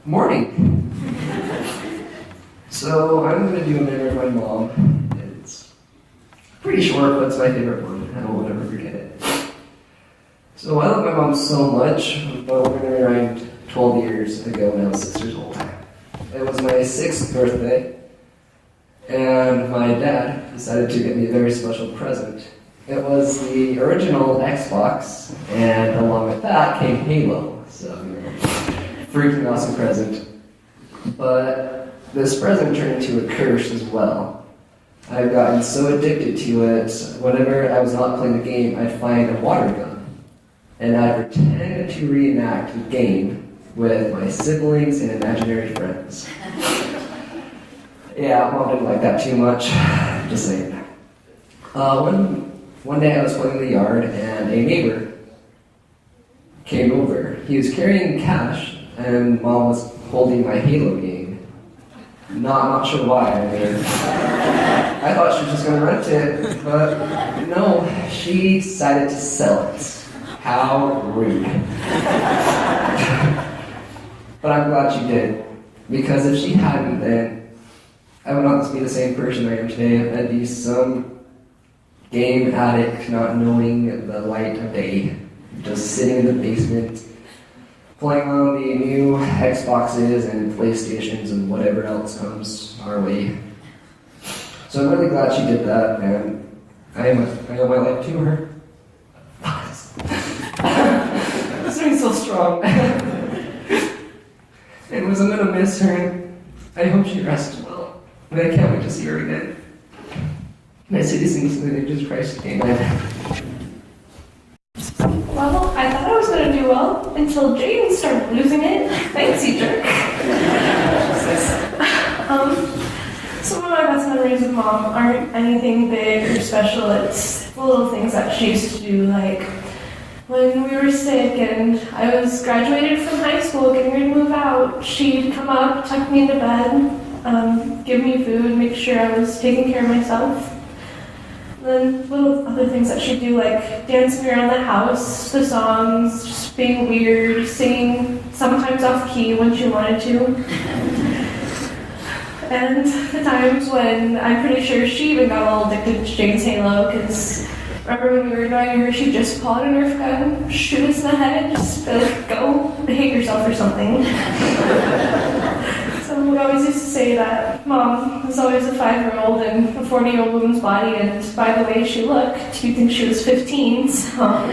Morning. So I'm going to do a memory of my mom. It's pretty short, but it's my favorite one. I won't ever forget it. So I love my mom so much, but we're going to be around 12 years ago when I was 6 years old. It was my 6th birthday, and my dad decided to get me a very special present. It was the original Xbox, and along with that came Halo. So, freaking awesome present. But this present turned into a curse as well. I've gotten so addicted to it, whenever I was not playing the game, I'd find a water gun. And I'd pretend to reenact the game with my siblings and imaginary friends. Yeah, Mom didn't like that too much. Just saying. One day I was playing in the yard and a neighbor came over. He was carrying cash and Mom was holding my Halo game. Not sure why. I mean, I thought she was just going to rent it, but no, she decided to sell it. How rude. But I'm glad she did, because if she hadn't, then I would not be the same person I am today. I'd be some game addict, not knowing the light of day, just sitting in the basement, playing on the new Xboxes and PlayStations and whatever else comes our way. So I'm really glad she did that, and I owe my life to her. This thing's so strong. Anyways, I'm gonna miss her, and I hope she rests well. And I can't wait to see her again. And I say these things in the name of Jesus Christ. Amen. Well, I thought I was going to do well until Jaden started losing it. Thanks, you jerk. Some of my best memories of Mom aren't anything big or special. It's the little things that she used to do, like when we were sick and I was graduated from high school, getting ready to move out, she'd come up, tuck me into bed, give me food, make sure I was taking care of myself. Then little other things that she'd do, like dancing around the house, the songs, just being weird, singing sometimes off key when she wanted to. And the times when I'm pretty sure she even got all addicted to Jane's Halo, because remember when we were annoying her, she'd just pull out a Nerf gun, shoot us in the head, just be like, go hate yourself or something. So we always used to say that Mom was always a 5-year-old in a 40-year-old woman's body, and by the way she looked, you'd think she was 15, so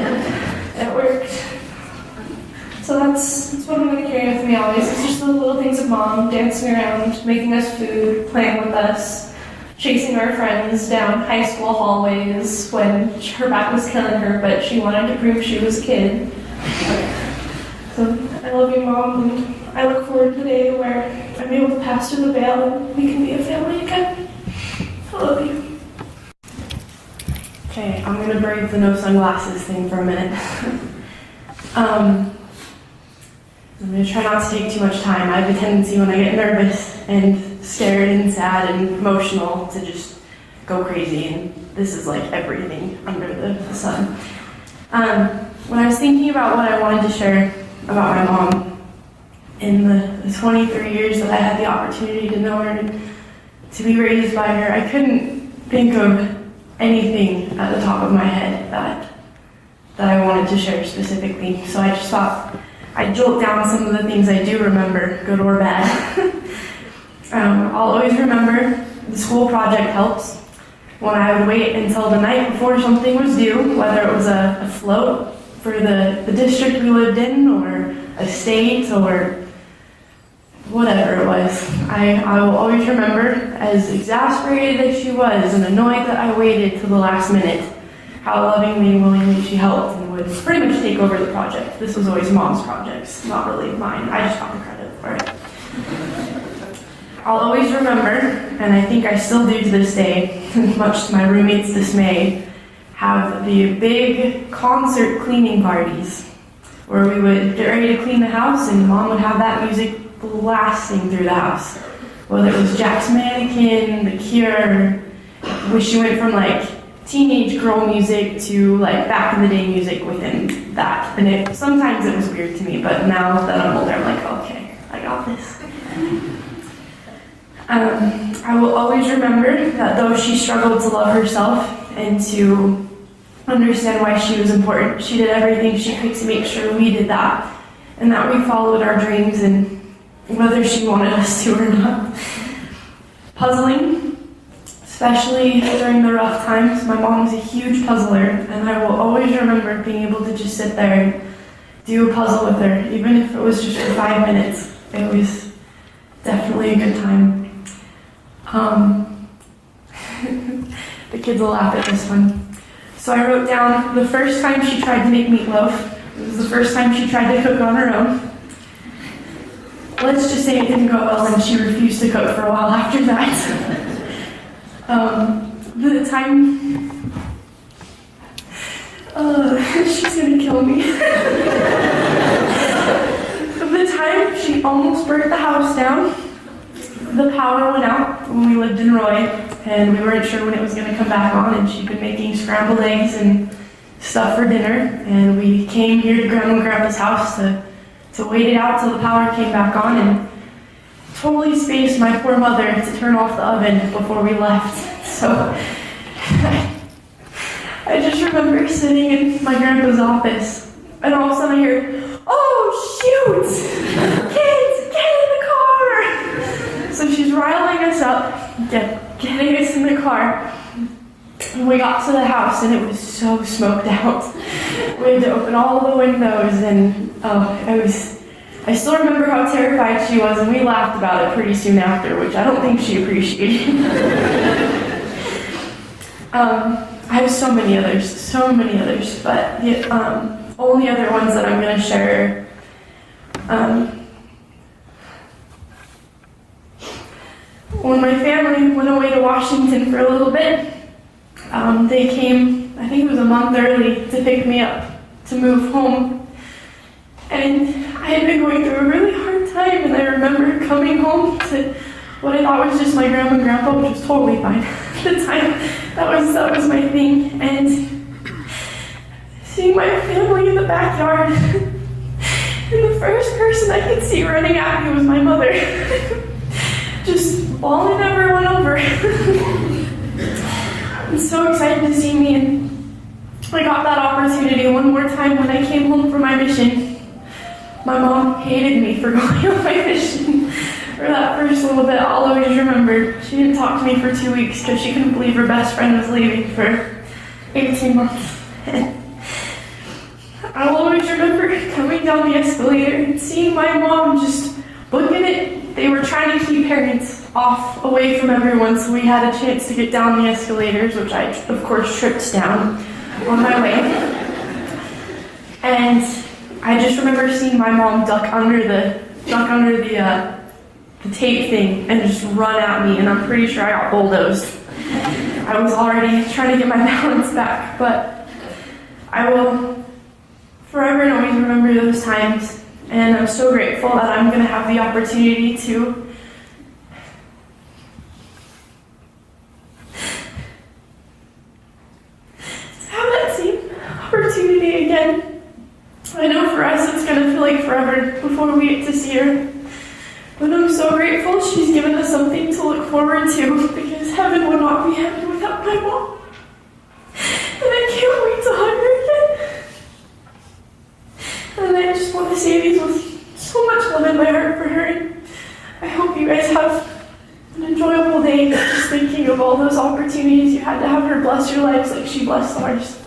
it worked. So that's what I'm going to carry with me always. It's just the little things of Mom, dancing around, making us food, playing with us, chasing our friends down high school hallways when her back was killing her, but she wanted to prove she was a kid. So I love you, Mom, and I look forward to the day where I'm able to pass through the veil and we can be a family again. I love you. Okay, I'm going to brave the no sunglasses thing for a minute. I'm going to try not to take too much time. I have a tendency when I get nervous and scared and sad and emotional to just go crazy, and this is like everything under the sun. When I was thinking about what I wanted to share about my mom, in the 23 years that I had the opportunity to know her and to be raised by her, I couldn't think of anything at the top of my head that I wanted to share specifically. So I just thought I'd jolt down some of the things I do remember, good or bad. I'll always remember the school project helps, when I would wait until the night before something was due, whether it was a float for the district we lived in, or a state, or whatever it was. I will always remember, as exasperated as she was and annoyed that I waited till the last minute, how lovingly and willingly she helped and would pretty much take over the project. This was always Mom's projects, not really mine. I just got the credit for it. I'll always remember, and I think I still do to this day, much to my roommate's dismay, have the big concert cleaning parties where we would get ready to clean the house and Mom would have that music blasting through the house. Whether it was Jack's Mannequin, The Cure, which she went from like teenage girl music to like back in the day music within that. And sometimes it was weird to me, but now that I'm older, I'm like, okay, I got this. I will always remember that though she struggled to love herself and to understand why she was important, she did everything she could to make sure we did that, and that we followed our dreams, and whether she wanted us to or not. Puzzling, especially during the rough times. My mom was a huge puzzler, and I will always remember being able to just sit there and do a puzzle with her, even if it was just for 5 minutes. It was definitely a good time. The kids will laugh at this one. So I wrote down the first time she tried to make meatloaf. It was the first time she tried to cook on her own. Let's just say it didn't go well, and she refused to cook for a while after that. The time... she's gonna kill me. The time she almost burnt the house down, the power went out when we lived in Roy, and we weren't sure when it was going to come back on, and she'd been making scrambled eggs and stuff for dinner, and we came here to Grandma and Grandpa's house to wait it out till the power came back on, and totally spaced my poor mother to turn off the oven before we left. So I just remember sitting in my grandpa's office, and all of a sudden I hear, "Oh shoot! Kids, get in the car!" So she's riling us up, getting us in the car. And we got to the house, and it was so smoked out. We had to open all the windows, and I still remember how terrified she was, and we laughed about it pretty soon after, which I don't think she appreciated. I have so many others, but the only other ones that I'm going to share, when my family went away to Washington for a little bit, they came, I think it was a month early, to pick me up to move home. And I had been going through a really hard time, and I remember coming home to what I thought was just my grandma and grandpa, which was totally fine at the time. That was my thing. And seeing my family in the backyard, and the first person I could see running at me was my mother, just bawling everyone over. I'm so excited to see me, and I got that opportunity one more time when I came home from my mission. My mom hated me for going on my mission for that first little bit. I'll always remember. She didn't talk to me for 2 weeks because she couldn't believe her best friend was leaving for 18 months. I'll always remember coming down the escalator and seeing my mom just booking it. They were trying to keep parents away from everyone, so we had a chance to get down the escalators, which I, of course, tripped down on my way. And I just remember seeing my mom duck under the tape thing and just run at me, and I'm pretty sure I got bulldozed. I was already trying to get my balance back, but I will forever and always remember those times, and I'm so grateful that I'm going to have the opportunity to have that same opportunity again. I know for us it's going to feel like forever before we get to see her. But I'm so grateful she's given us something to look forward to, because heaven would not be heaven without my mom. And I can't wait to hug her again. And I just want to say these with so much love in my heart for her. And I hope you guys have an enjoyable day just thinking of all those opportunities you had to have her bless your lives like she blessed ours.